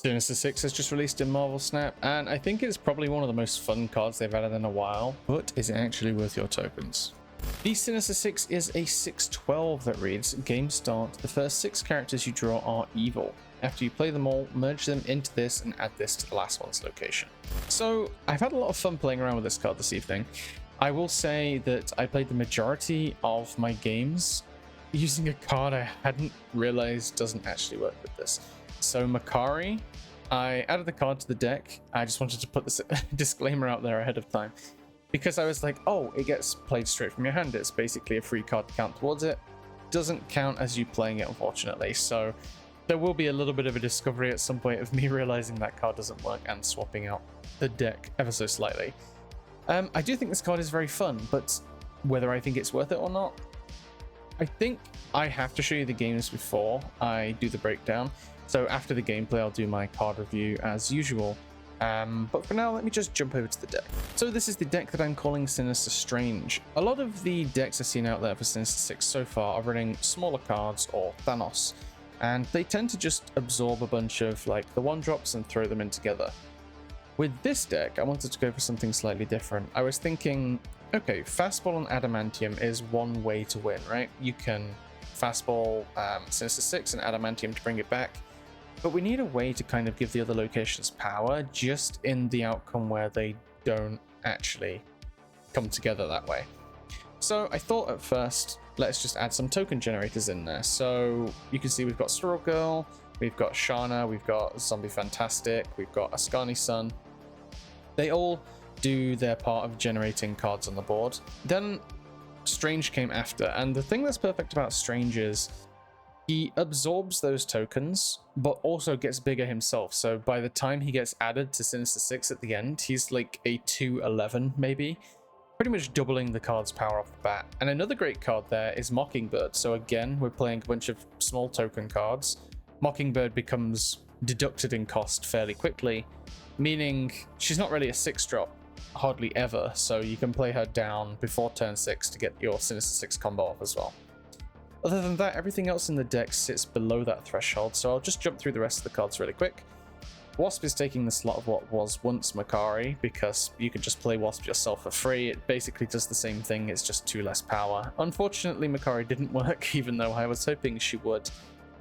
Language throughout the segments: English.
Sinister Six has just released in Marvel Snap, and I think it's probably one of the most fun cards they've added in a while, but is it actually worth your tokens? The Sinister Six is a 6/12 that reads, game start, the first 6 characters you draw are evil. After you play them all, merge them into this and add this to the last one's location. So I've had a lot of fun playing around with this card this evening. I will say that I played the majority of my games using a card I hadn't realized doesn't actually work with this. So Makari, I added the card to the deck. I just wanted to put this disclaimer out there ahead of time because I was like, oh, it gets played straight from your hand. It's basically a free card to count towards it. Doesn't count as you playing it, unfortunately. So there will be a little bit of a discovery at some point of me realizing that card doesn't work and swapping out the deck ever so slightly. I do think this card is very fun, but whether I think it's worth it or not, I think I have to show you the games before I do the breakdown. So after the gameplay, I'll do my card review as usual. But for now, let me just jump over to the deck. So this is the deck that I'm calling Sinister Strange. A lot of the decks I've seen out there for Sinister Six so far are running smaller cards or Thanos, and they tend to just absorb a bunch of like the 1-drops and throw them in together. With this deck, I wanted to go for something slightly different. I was thinking, okay, Fastball and Adamantium is one way to win, right? You can Fastball Sinister Six and Adamantium to bring it back. But we need a way to kind of give the other locations power just in the outcome where they don't actually come together that way. So I thought at first, let's just add some token generators in there. So you can see we've got Squirrel Girl, we've got Shana, we've got Zombie Fantastic, we've got Ascani Sun. They all do their part of generating cards on the board. Then Strange came after, and the thing that's perfect about Strange is he absorbs those tokens, but also gets bigger himself. So by the time he gets added to Sinister Six at the end, he's like a 2/11 maybe, pretty much doubling the card's power off the bat. And another great card there is Mockingbird. So again, we're playing a bunch of small token cards. Mockingbird becomes deducted in cost fairly quickly, meaning she's not really a 6-drop, hardly ever. So you can play her down before turn 6 to get your Sinister Six combo off as well. Other than that, everything else in the deck sits below that threshold, so I'll just jump through the rest of the cards really quick. Wasp is taking the slot of what was once Makari, because you can just play Wasp yourself for free. It basically does the same thing, it's just 2 less power. Unfortunately, Makari didn't work, even though I was hoping she would.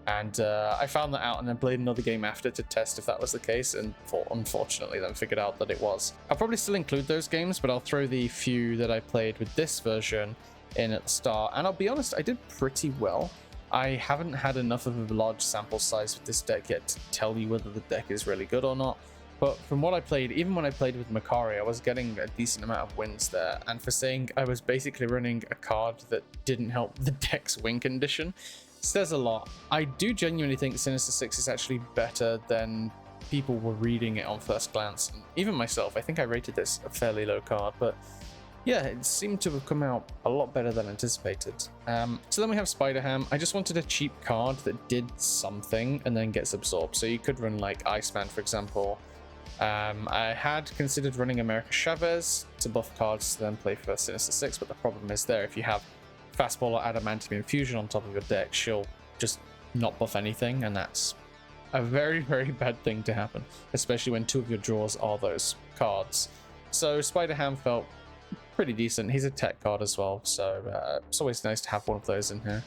And I found that out and then played another game after to test if that was the case, and unfortunately then figured out that it was. I'll probably still include those games, but I'll throw the few that I played with this version in at the start, and I'll be honest, I did pretty well. I haven't had enough of a large sample size with this deck yet to tell you whether the deck is really good or not, but from what I played, even when I played with Makari, I was getting a decent amount of wins there, and for saying I was basically running a card that didn't help the deck's win condition says a lot. I do genuinely think Sinister Six is actually better than people were reading it on first glance, and even myself, I think I rated this a fairly low card, but yeah, it seemed to have come out a lot better than anticipated. So then we have Spider-Ham. I just wanted a cheap card that did something and then gets absorbed. So you could run like Iceman, for example. I had considered running America Chavez to buff cards to then play for Sinister Six, but the problem is there, if you have Fastball or Adamantium Infusion on top of your deck, she'll just not buff anything, and that's a very, very bad thing to happen, especially when 2 of your draws are those cards. So Spider-Ham felt pretty decent. He's a tech card as well, so it's always nice to have one of those in here.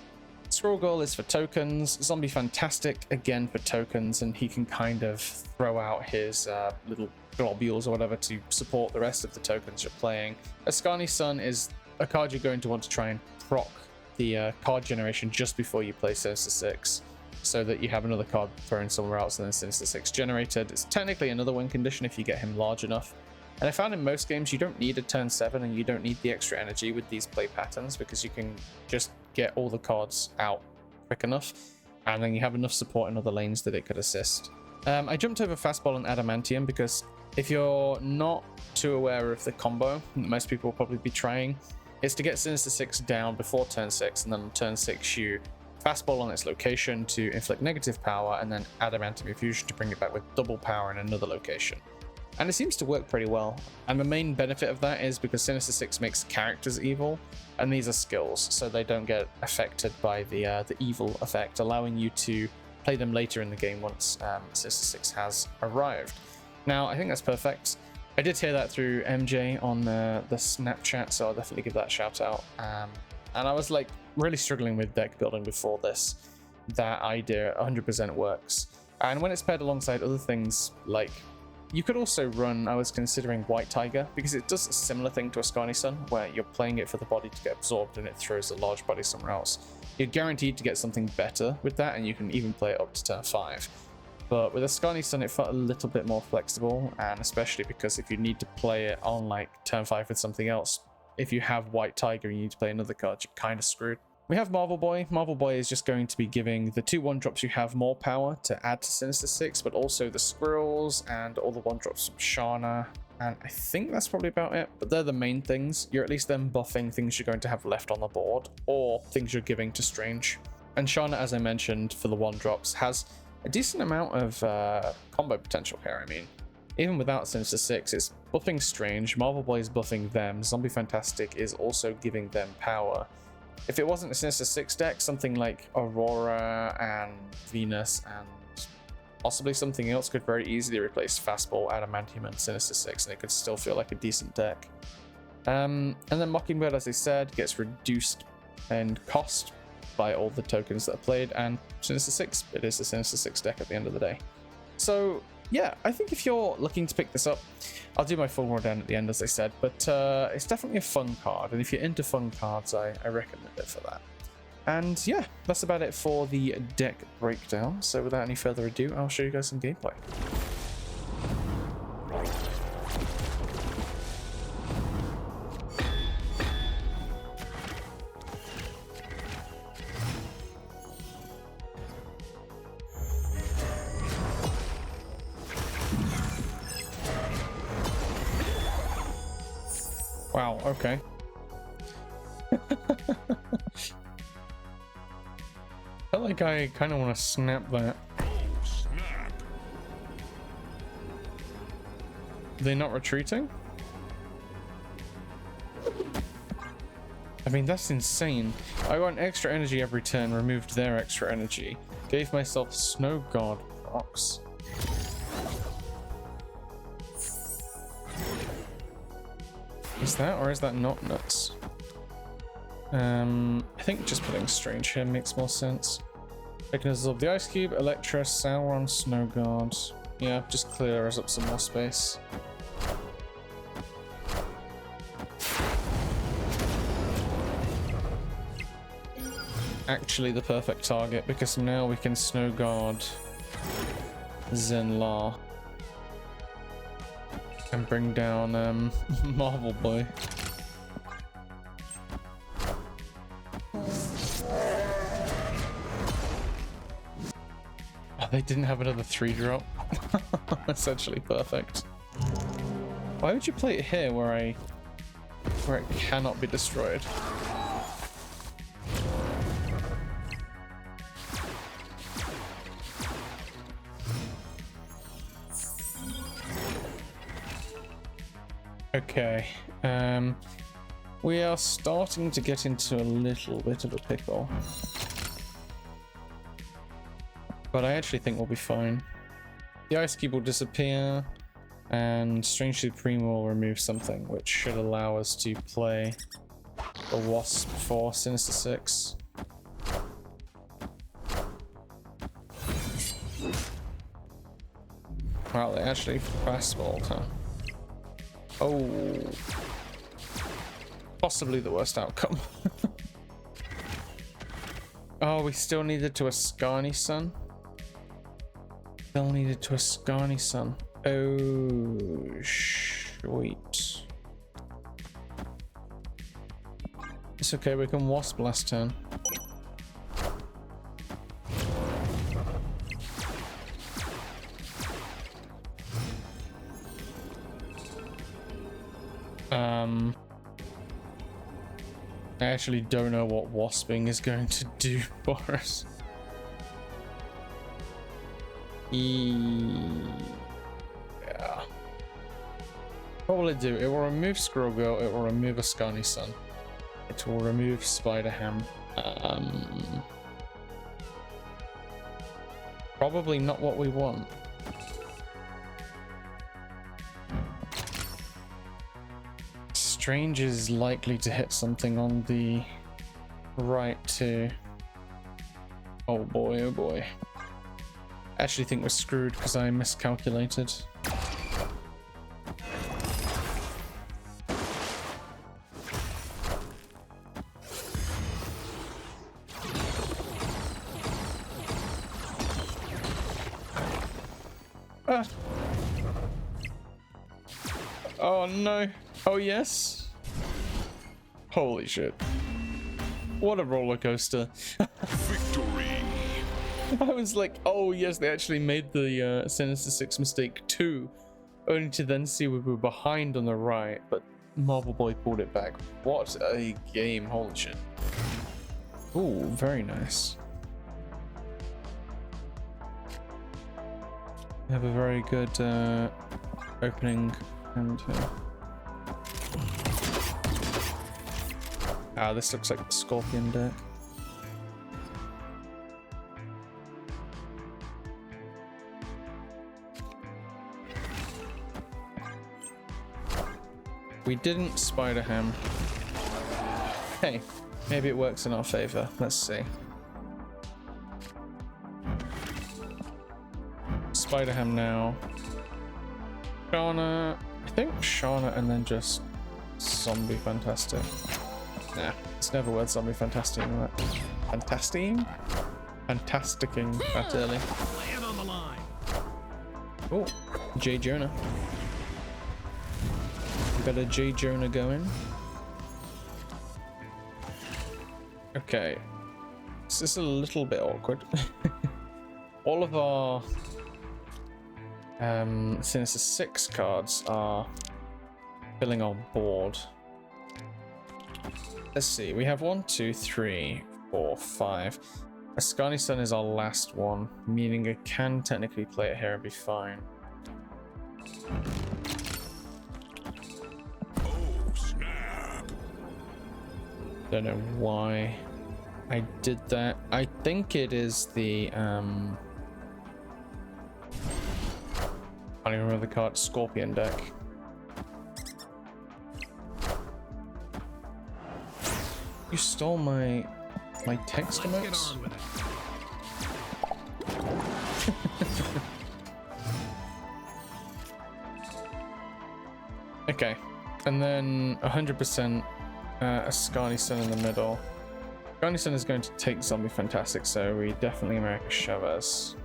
Squirrel Girl is for tokens, Zombie Fantastic again for tokens, and he can kind of throw out his little globules or whatever to support the rest of the tokens you're playing. Ascani Sun is a card you're going to want to try and proc the card generation just before you play Sinister Six, so that you have another card thrown somewhere else and then Sinister Six generated. It's technically another win condition if you get him large enough. And I found in most games you don't need a turn 7 and you don't need the extra energy with these play patterns, because you can just get all the cards out quick enough, and then you have enough support in other lanes that it could assist. I jumped over Fastball and Adamantium because if you're not too aware of the combo that most people will probably be trying, it's to get Sinister Six down before turn 6, and then on turn 6 you Fastball on its location to inflict negative power, and then Adamantium Infusion to bring it back with double power in another location. And it seems to work pretty well. And the main benefit of that is because Sinister Six makes characters evil, and these are skills, so they don't get affected by the evil effect, allowing you to play them later in the game once Sinister Six has arrived. Now, I think that's perfect. I did hear that through MJ on the Snapchat, so I'll definitely give that a shout out. And I was like really struggling with deck building before this. That idea 100% works. And when it's paired alongside other things, like you could also run, I was considering White Tiger, because it does a similar thing to a Ascani Sun, where you're playing it for the body to get absorbed and it throws a large body somewhere else. You're guaranteed to get something better with that, and you can even play it up to turn 5. But with a Ascani Sun, it felt a little bit more flexible, and especially because if you need to play it on like turn 5 with something else, if you have White Tiger and you need to play another card, you're kind of screwed. We have Marvel Boy. Marvel Boy is just going to be giving the 2 1-drops you have more power to add to Sinister Six, but also the Squirrels and all the 1-drops from Shana. And I think that's probably about it, but they're the main things. You're at least then buffing things you're going to have left on the board, or things you're giving to Strange. And Shana, as I mentioned, for the 1-drops, has a decent amount of combo potential here. I mean, even without Sinister Six, it's buffing Strange, Marvel Boy is buffing them, Zombie Fantastic is also giving them power. If it wasn't a Sinister Six deck, something like Aurora and Venus and possibly something else could very easily replace Fastball, Adamantium, and Sinister Six, and it could still feel like a decent deck. And then Mockingbird, as I said, gets reduced in cost by all the tokens that are played, and Sinister Six, it is a Sinister Six deck at the end of the day. So yeah, I think if you're looking to pick this up, I'll do my full rundown at the end, as I said, but it's definitely a fun card, and if you're into fun cards, I recommend it for that. And yeah, that's about it for the deck breakdown. So without any further ado, I'll show you guys some gameplay. Wow, okay. I feel like I kind of want to snap that. Snap. They're not retreating? I mean, that's insane. I want extra energy every turn, removed their extra energy. Gave myself Snow God procs. Is that, or is that not nuts? I think just putting Strange here makes more sense. I can absorb the Ice Cube, Electra, Sauron, Snow God. Yeah, just clear us up some more space. Actually the perfect target, because now we can Snow God Zenlar and bring down Marvel Boy. Oh, they didn't have another 3-drop. That's actually perfect. Why would you play it here where it cannot be destroyed? Okay, we are starting to get into a little bit of a pickle, but I actually think we'll be fine. The Ice Cube will disappear, and Strange Supreme will remove something, which should allow us to play the Wasp for Sinister Six. Wow, they actually fastballed, huh? Oh, possibly the worst outcome. Oh, we still needed to Ascani Sun. Still needed to Ascani Sun. Oh, sweet. It's okay, we can Wasp last turn. I actually don't know what Wasping is going to do for us. Yeah. What will it do? It will remove Squirrel Girl, it will remove Ascani Sun. It will remove Spider Ham. Probably not what we want. Strange is likely to hit something on the right too. Oh boy, oh boy. I actually think we're screwed because I miscalculated. Ah. Oh no. Oh yes. Holy shit. What a roller coaster. Victory. I was like, oh yes, they actually made the Sinister Six mistake too, only to then see we were behind on the right, but Marvel Boy pulled it back. What a game, holy shit. Ooh, very nice. We have a very good opening and this looks like the Scorpion deck. We didn't Spider Ham. Hey, maybe it works in our favor. Let's see. Spider Ham now. Shauna. I think Shauna and then just Zombie Fantastic. Nah, it's never worth Zombie Fantastic. Fantastic? Fantasticking that early. Land on the line. Oh, J. Jonah. Got a J. Jonah going. Okay. This is a little bit awkward. All of our Sinister Six cards are filling our board. Let's see. We have 1, 2, 3, 4, 5. Ascani Sun is our last one, meaning I can technically play it here and be fine. Don't know why I did that. I think it is the I don't even remember the card. Scorpion deck. You stole my text emotes? Okay, and then 100%. Ascani Sun in the middle. Ascani Sun is going to take Zombie Fantastic, so we definitely America Chavez.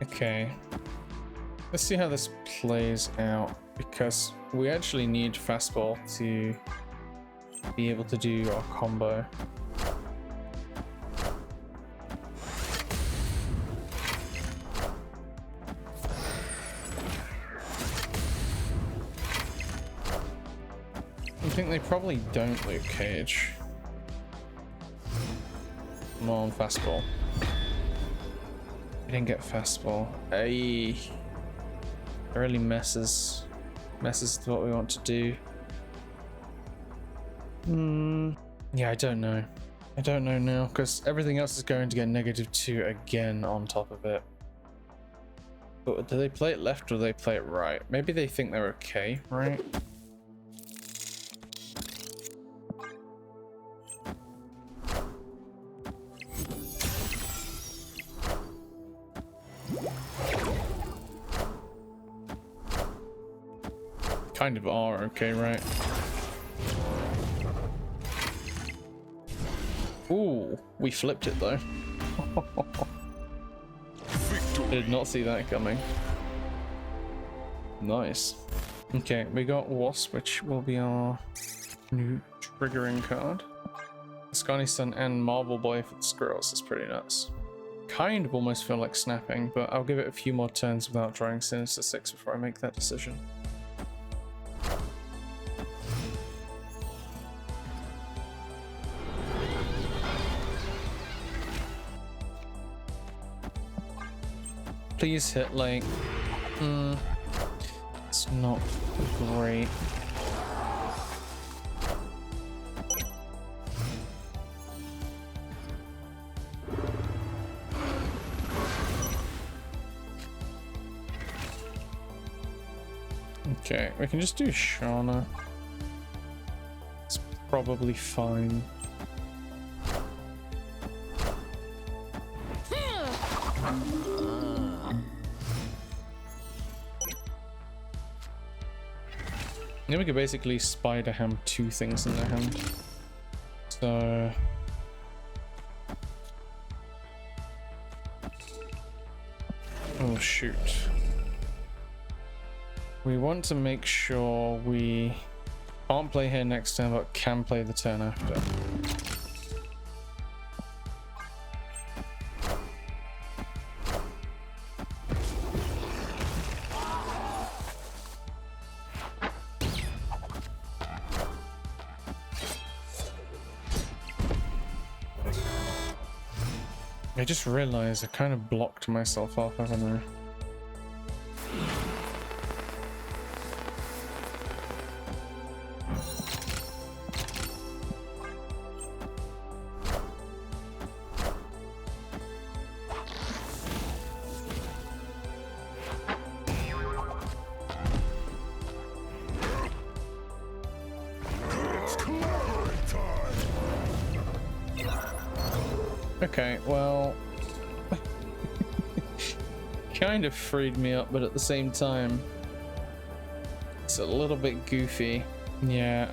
Okay, let's see how this plays out, because we actually need fastball to be able to do our combo. I think they probably don't, Luke Cage. Come on, fastball. We didn't get fastball. Hey, it really messes with what we want to do. Yeah, I don't know. I don't know now, because everything else is going to get -2 again on top of it. But do they play it left or do they play it right? Maybe they think they're okay, right? Kind of are okay, right? Ooh, we flipped it though. I did not see that coming. Nice. Okay, we got Wasp, which will be our new triggering card. Scotty Sun and Marvel Boy for the squirrels is pretty nuts. Kind of almost feel like snapping, but I'll give it a few more turns without drawing Sinister Six before I make that decision. Please hit like... it's not great. Okay, we can just do Shauna. It's probably fine. Then we could basically Spider Ham two things in their hand. So... oh shoot. We want to make sure we can't play here next turn, but can play the turn after. I just realized I kind of blocked myself off, haven't I? Okay, well, kind of freed me up, but at the same time, it's a little bit goofy. Yeah,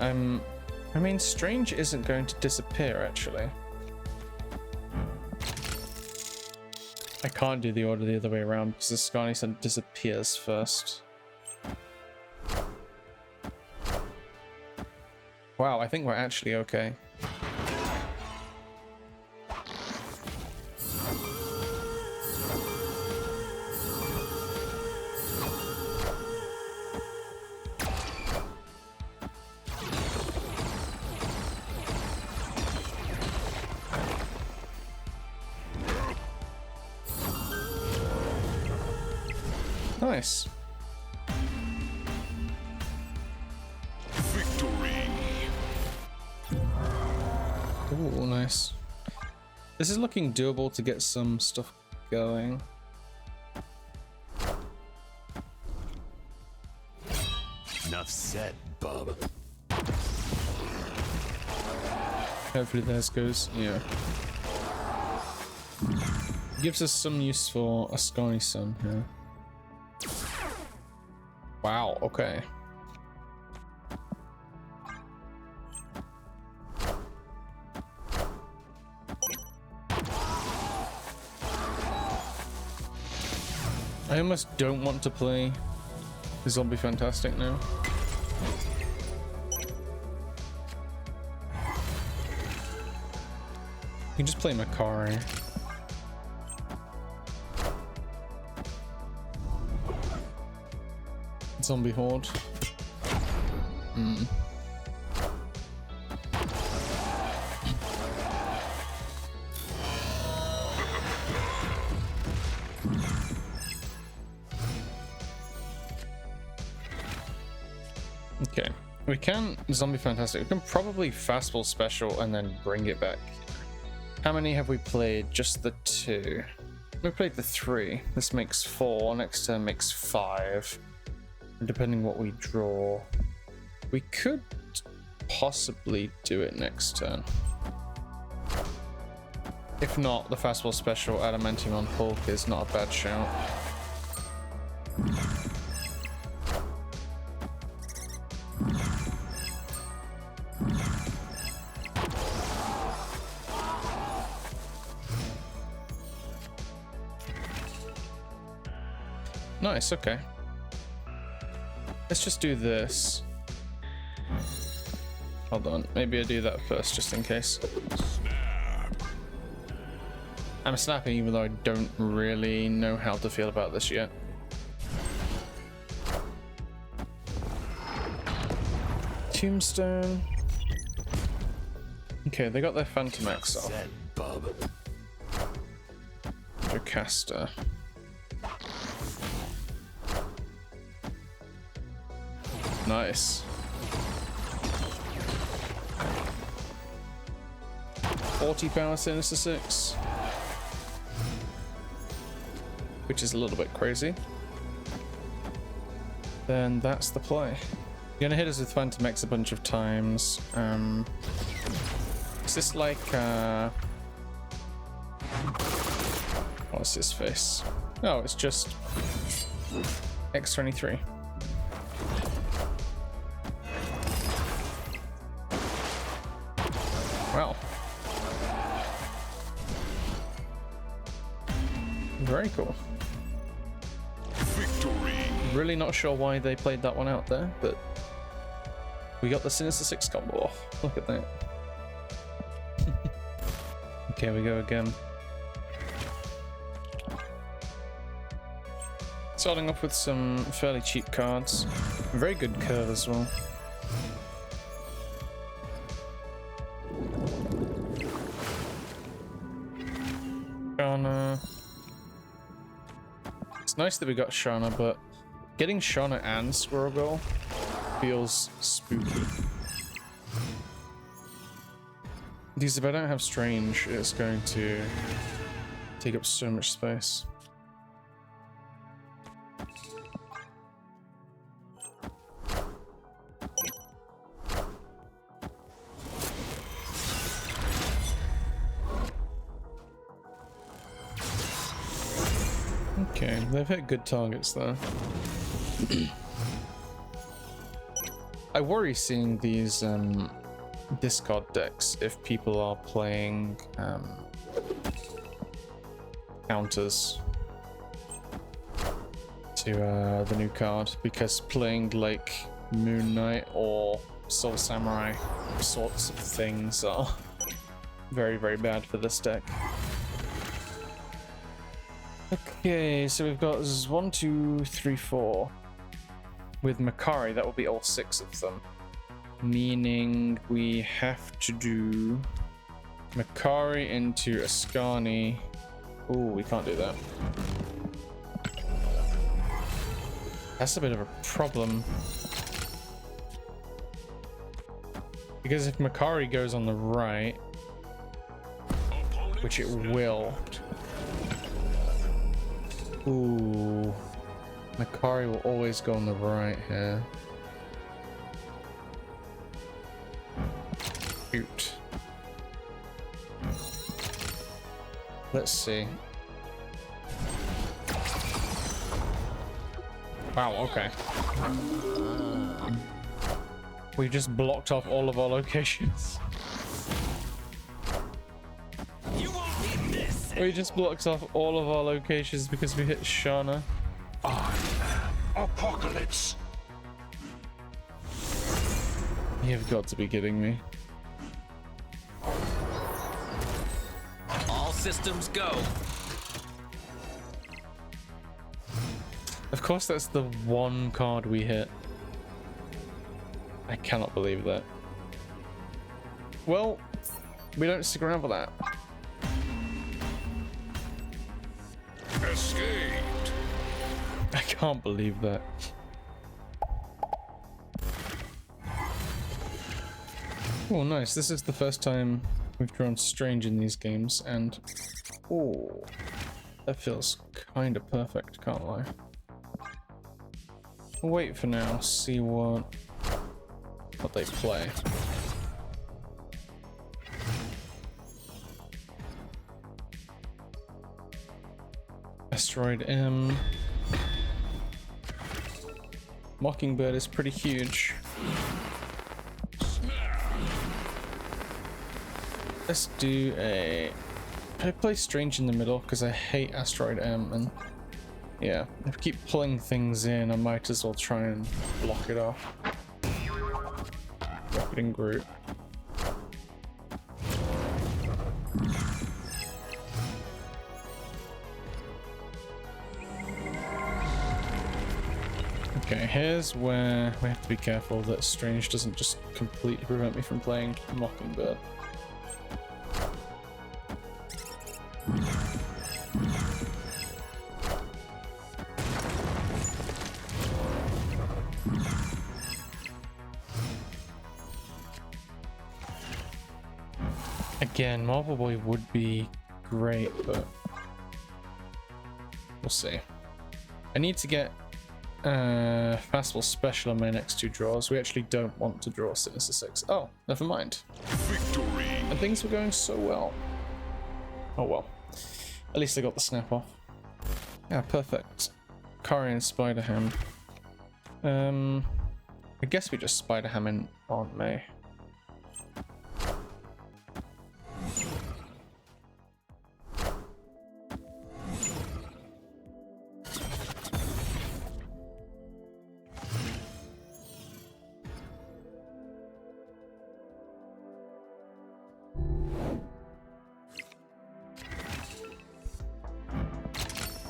I mean, Strange isn't going to disappear, actually. I can't do the order the other way around because the Scotty Sun disappears first. Wow, I think we're actually okay. Nice. Victory. Ooh, nice. This is looking doable to get some stuff going. Enough said, bub. Hopefully theirs goes, yeah. Gives us some use for a Scotty Sun here. Wow, okay. I almost don't want to play Zombie Fantastic now. You can just play Makari. Zombie Horde. Okay, we can Zombie Fantastic. We can probably Fastball Special and then bring it back. How many have we played? Just the 2. We played the 3. This makes 4. Next turn makes 5. Depending what we draw, we could possibly do it next turn. If not, the Fastball Special Adamantium on Hulk is not a bad shout. Nice, okay. Let's just do this. Hold on, maybe I do that first just in case. I'm snapping even though I don't really know how to feel about this yet. Tombstone. Okay, they got their Phantom X off. Set, bub. Caster. Nice. 40 power Sinister Six, which is a little bit crazy. Then that's the play. You're gonna hit us with Phantom X a bunch of times. Is this like what's his face? Oh, it's just X23. Wow. Very cool. Victory. Really not sure why they played that one out there, but we got the Sinister Six combo off. Look at that. Okay, we go again. Starting off with some fairly cheap cards. Very good curve as well. Shana. It's nice that we got Shana, but getting Shana and Squirrel Girl feels spooky. Because if I don't have Strange, it's going to take up so much space. Okay, they've hit good targets there. I worry seeing these discard decks if people are playing counters to the new card, because playing like Moon Knight or Soul Samurai sorts of things are very, very bad for this deck. Okay, so we've got 1, 2, 3, 4. With Makari, that will be all 6 of them. Meaning we have to do Makari into Ascani. Oh, we can't do that. That's a bit of a problem. Because if Makari goes on the right, which it will. Ooh. Makari will always go on the right here. Shoot. Let's see. Wow, okay. We just blocked off all of our locations. We just blocked off all of our locations because we hit Shana. Apocalypse. You've got to be kidding me. All systems go. Of course, that's the one card we hit. I cannot believe that. Well, we don't stick around for that. Escaped. I can't believe that. Oh, nice. This is the first time we've drawn Strange in these games, and oh, that feels kind of perfect, can't lie. We'll wait for now, see what they play. Asteroid M. Mockingbird is pretty huge. Let's do a... I play Strange in the middle because I hate Asteroid M, and yeah, if I keep pulling things in, I might as well try and block it off. Block it in group. Okay, here's where we have to be careful that Strange doesn't just completely prevent me from playing Mockingbird. Again, Marvel Boy would be great, but we'll see. I need to get Fastball Special on my next 2 draws. We actually don't want to draw Sinister Six. Oh, never mind. Victory. And things were going so well. Oh well. At least I got the snap off. Yeah, perfect. Kari and Spider-Ham. I guess we just Spider-Ham in on May.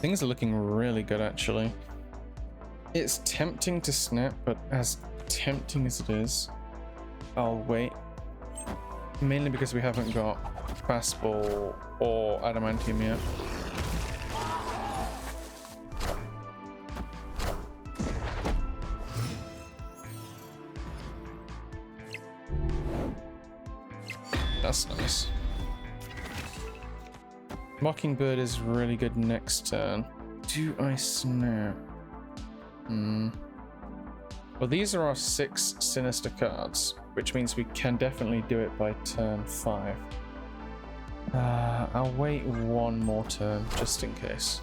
Things are looking really good, actually. It's tempting to snap, but as tempting as it is, I'll wait. Mainly because we haven't got Fastball or Adamantium yet. That's nice. Mockingbird is really good next turn. Do I snap? Well, these are our 6 sinister cards, which means we can definitely do it by turn 5. I'll wait 1 more turn just in case.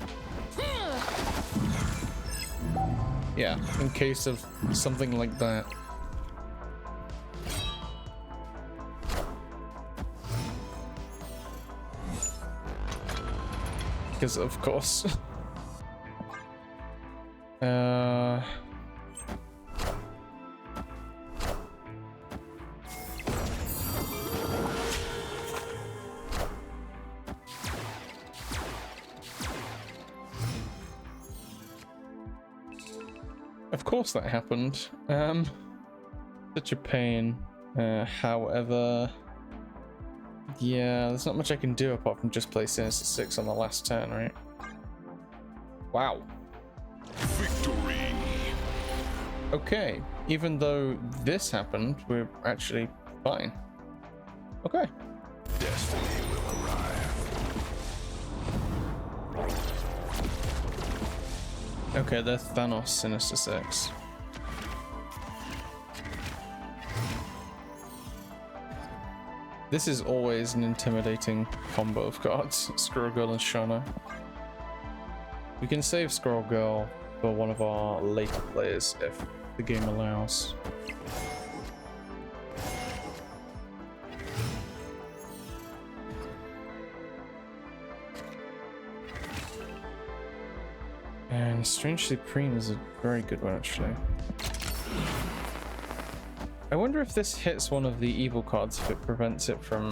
Yeah, in case of something like that. Because of course. Of course that happened. Such a pain. However, yeah, there's not much I can do apart from just play Sinister Six on the last turn, right? Wow. Victory. Okay, even though this happened, we're actually fine. Okay. Destiny will arrive. Okay, they're Thanos Sinister Six. This is always an intimidating combo of cards, Squirrel Girl and Shauna. We can save Squirrel Girl for one of our later players if the game allows. And Strange Supreme is a very good one, actually. I wonder if this hits one of the evil cards, if it prevents it from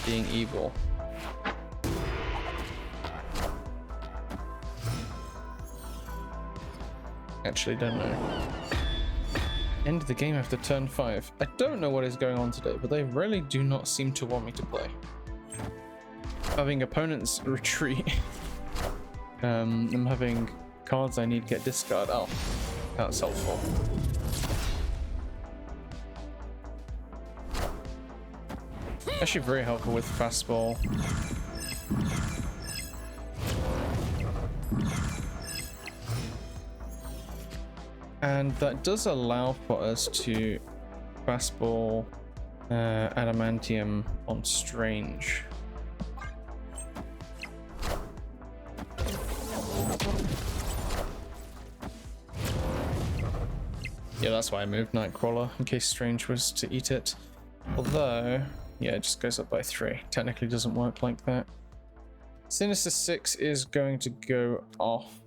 being evil. Actually, don't know. End the game after turn 5. I don't know what is going on today, but they really do not seem to want me to play. Having opponents retreat. I'm having cards I need to get discard. Oh, that's helpful. Actually very helpful with Fastball. And that does allow for us to Fastball Adamantium on Strange. Yeah, that's why I moved Nightcrawler, in case Strange was to eat it. Although, yeah, it just goes up by 3. Technically doesn't work like that. Sinister Six is going to go off.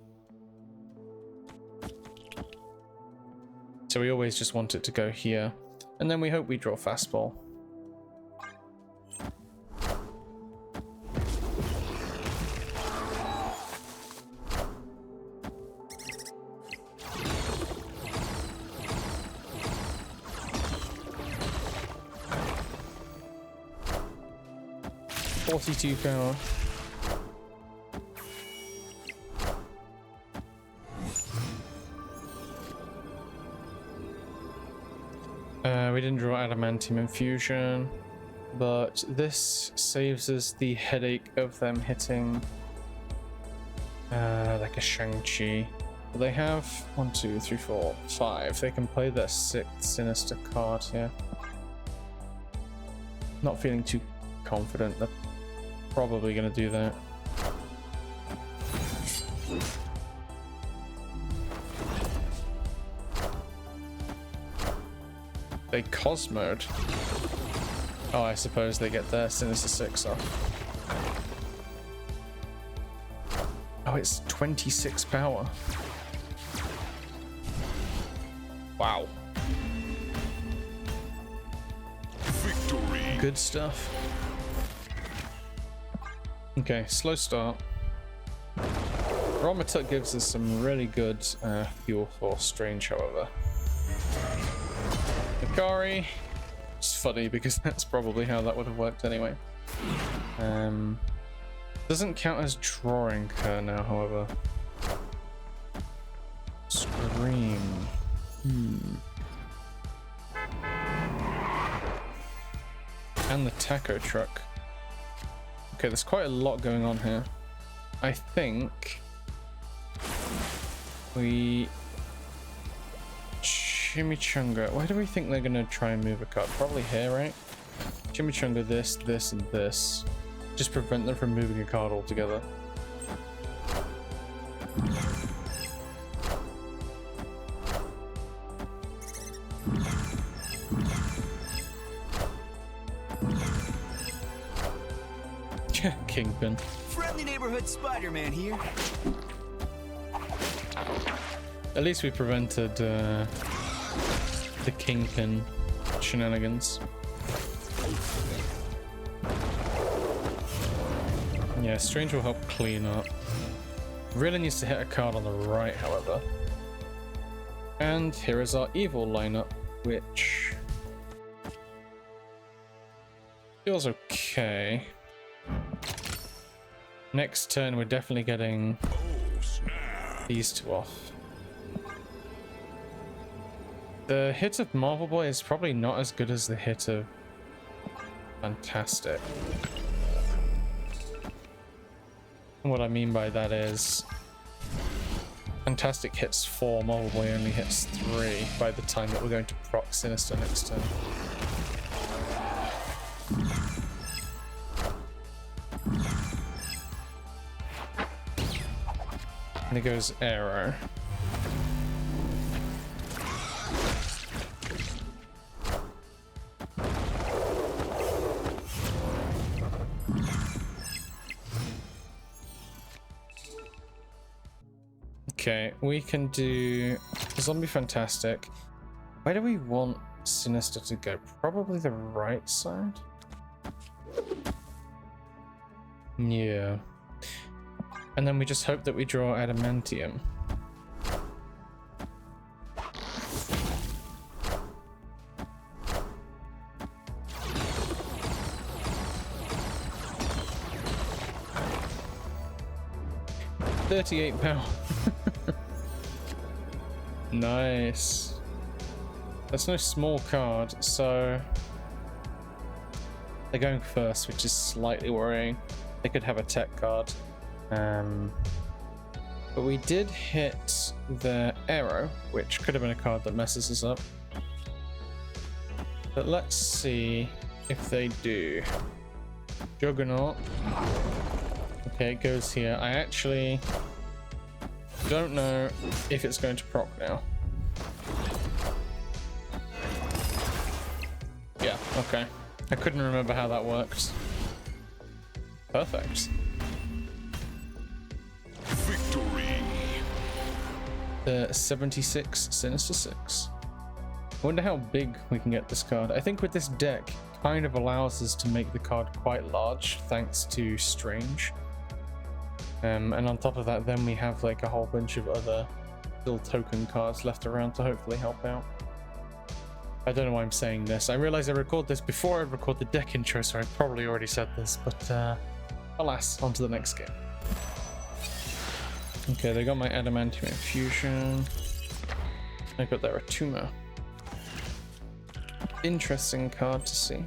So we always just want it to go here. And then we hope we draw Fastball. 42 power. We didn't draw Adamantium Infusion, but this saves us the headache of them hitting like a Shang-Chi. They have 1, 2, 3, 4, 5. They can play their 6th Sinister card here. Not feeling too confident. They're probably going to do that. They Cosmode. Oh, I suppose they get their Sinister Six off. Oh, it's 26 power. Wow. Victory. Good stuff. Okay, slow start. Romatut gives us some really good fuel for Strange, however. Akari. It's funny because that's probably how that would have worked anyway. Doesn't count as drawing her now, however. Scream. And the taco truck. Okay, there's quite a lot going on here. I think we Chimichanga. Where do we think they're gonna try and move a card? Probably here, right? Chimichanga, this, this, and this. Just prevent them from moving a card altogether. Kingpin. Friendly neighborhood Spider-Man here. At least we prevented the Kingpin shenanigans. Yeah, Strange will help clean up. Really needs to hit a card on the right, however. And here is our evil lineup, which feels okay. Next turn, we're definitely getting these two off. The hit of Marvel Boy is probably not as good as the hit of Fantastic. What I mean by that is Fantastic hits 4, Marvel Boy only hits 3 by the time that we're going to proc Sinister next turn. And it goes Arrow. Okay, we can do Zombie Fantastic. Where do we want Sinister to go? Probably the right side? Yeah. And then we just hope that we draw Adamantium. £38. Nice. That's no small card, so they're going first, which is slightly worrying. They could have a tech card. But we did hit the Arrow, which could have been a card that messes us up. But let's see if they do. Juggernaut. Okay, it goes here. I actually don't know if it's going to proc now. Yeah, okay. I couldn't remember how that worked. Perfect. Victory. The 76 Sinister Six. I wonder how big we can get this card. I think with this deck, kind of allows us to make the card quite large, thanks to Strange. And on top of that, then we have like a whole bunch of other little token cards left around to hopefully help out. I don't know why I'm saying this. I realize I record this before I record the deck intro, so I probably already said this, but alas, on to the next game. Okay, they got my Adamantium Infusion. I got their Atuma. Interesting card to see.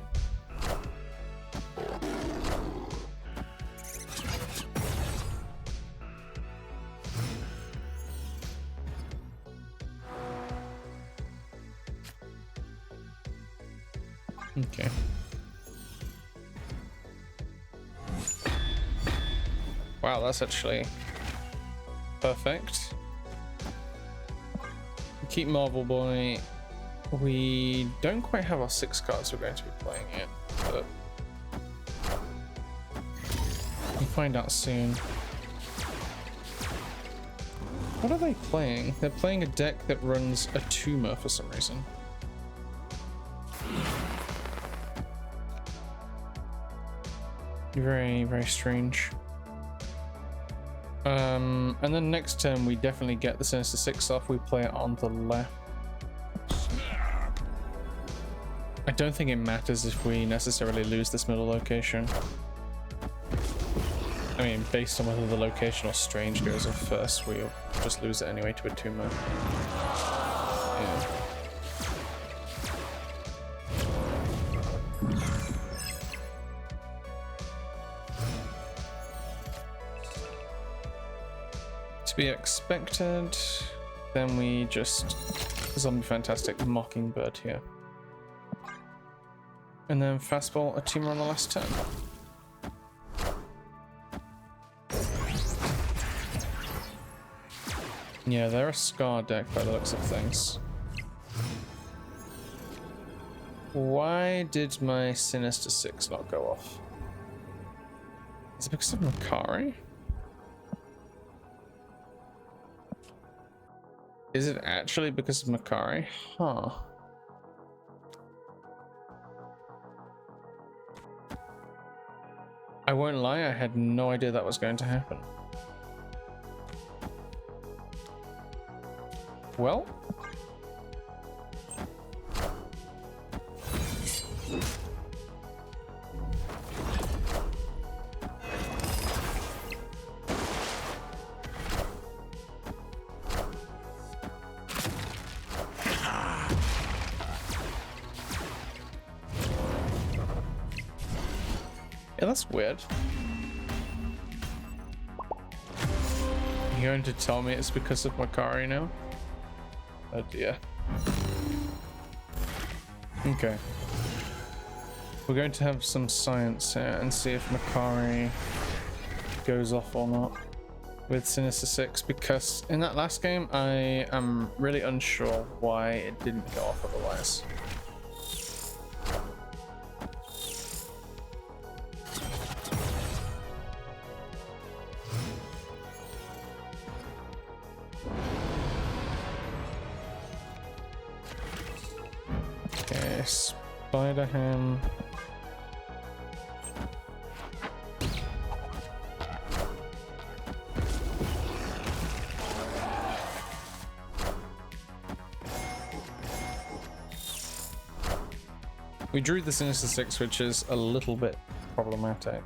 Okay. Wow, that's actually perfect. Keep Marvel Boy. We don't quite have our 6 cards we're going to be playing yet, but we'll find out soon. What are they playing? They're playing a deck that runs Atuma for some reason. Very, very strange. And then next turn we definitely get the Sinister Six off. We play it on the left. I don't think it matters if we necessarily lose this middle location. I mean, based on whether the location or Strange goes off first, we'll just lose it anyway to Atuma. Yeah. Be expected. Then we just Zombie Fantastic Mockingbird here. And then fastball Atuma on the last turn. Yeah, they're a Scar deck by the looks of things. Why did my Sinister Six not go off? Is it because of Makari? Is it actually because of Makari? Huh. I won't lie, I had no idea that was going to happen. Well. Yeah, that's weird. You're going to tell me it's because of Makari now? Oh dear. Okay. We're going to have some science here and see if Makari goes off or not with Sinister Six, because in that last game I am really unsure why it didn't go off otherwise. Spider Ham. We drew the Sinister Six, which is a little bit problematic.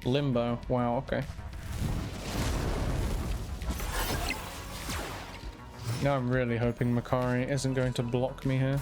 Limbo. Wow, okay. Now I'm really hoping Makari isn't going to block me here.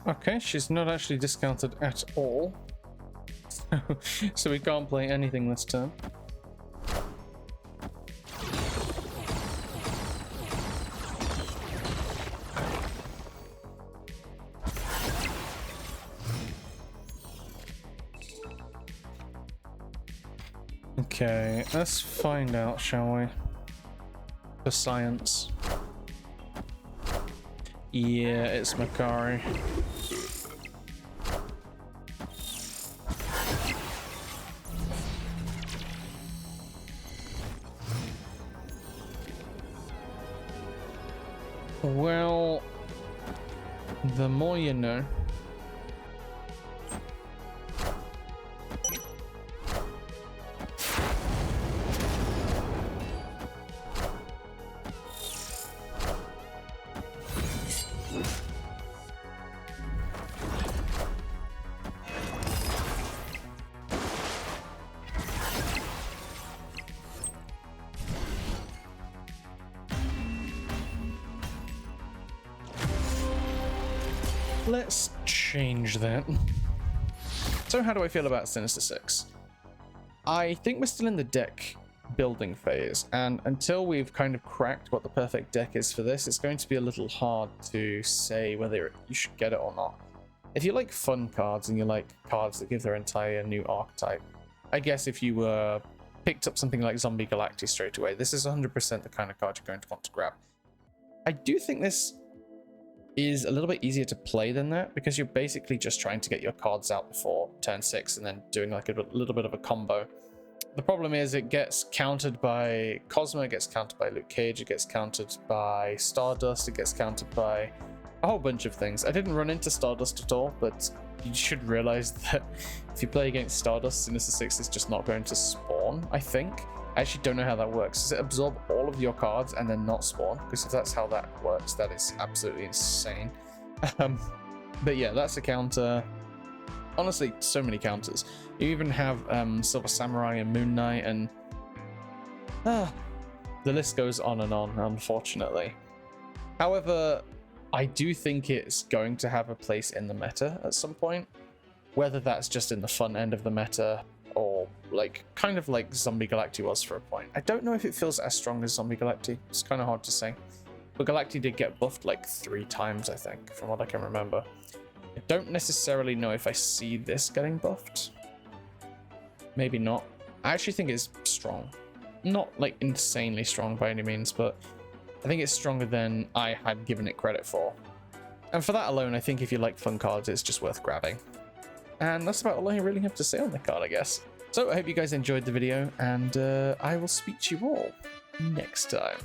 Okay, she's not actually discounted at all. So we can't play anything this turn. Okay, let's find out, shall we? For science. Yeah, it's Makari. Well, the more you know. Let's change that. So how do I feel about Sinister Six? I think we're still in the deck building phase, and until we've kind of cracked what the perfect deck is for this, it's going to be a little hard to say whether you should get it or not. If you like fun cards and you like cards that give their entire new archetype, I guess if you picked up something like Zombie Galacti straight away, this is 100% the kind of card you're going to want to grab. I do think this is a little bit easier to play than that, because you're basically just trying to get your cards out before turn 6 and then doing like a little bit of a combo. The problem is it gets countered by Cosmo, it gets countered by Luke Cage, it gets countered by Stardust, it gets countered by a whole bunch of things. I didn't run into Stardust at all, but you should realize that if you play against Stardust, Sinister Six is just not going to spawn, I think. I actually don't know how that works. Does it absorb all of your cards and then not spawn? Because if that's how that works, that is absolutely insane. But yeah, that's a counter. Honestly, so many counters. You even have Silver Samurai and Moon Knight, and the list goes on, unfortunately. However, I do think it's going to have a place in the meta at some point. Whether that's just in the fun end of the meta, or like kind of like Zombie Galacti was for a point. I don't know if it feels as strong as Zombie Galacti. It's kind of hard to say. But Galacti did get buffed like 3 times, I think, from what I can remember. I don't necessarily know if I see this getting buffed. Maybe not. I actually think it's strong. Not like insanely strong by any means, but I think it's stronger than I had given it credit for. And for that alone, I think if you like fun cards, it's just worth grabbing. And that's about all I really have to say on the card, I guess. So I hope you guys enjoyed the video, and I will speak to you all next time.